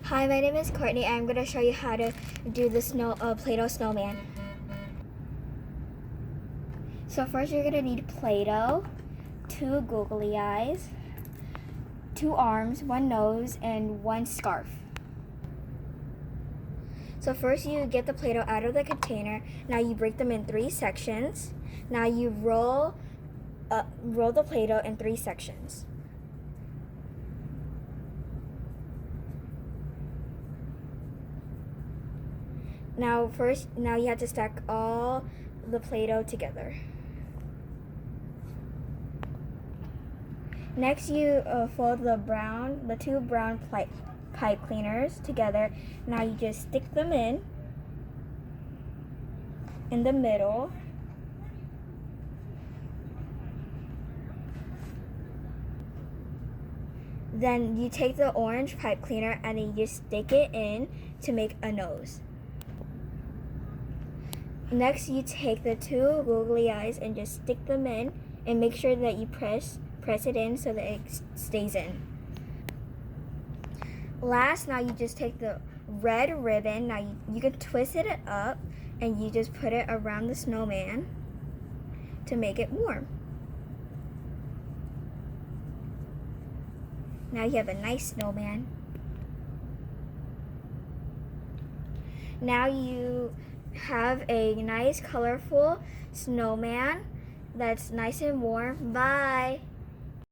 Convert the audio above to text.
Hi, my name is Courtney. I'm going to show you how to do the Play-Doh snowman. So first you're going to need Play-Doh, 2 googly eyes, 2 arms, 1 nose, and 1 scarf. So first you get the Play-Doh out of the container. Now you break them in 3 sections. Now you roll the Play-Doh in 3 sections. Now you have to stack all the Play-Doh together. Next you fold the 2 brown pipe cleaners together. Now you just stick them in the middle. Then you take the orange pipe cleaner and then you just stick it in to make a nose. Next, you take the 2 googly eyes and just stick them in and make sure that you press it in so that it stays in. Last, now you just take the red ribbon. Now you can twist it up and you just put it around the snowman to make it warm. Now you have a nice snowman. Now you have a nice colorful snowman that's nice and warm. Bye!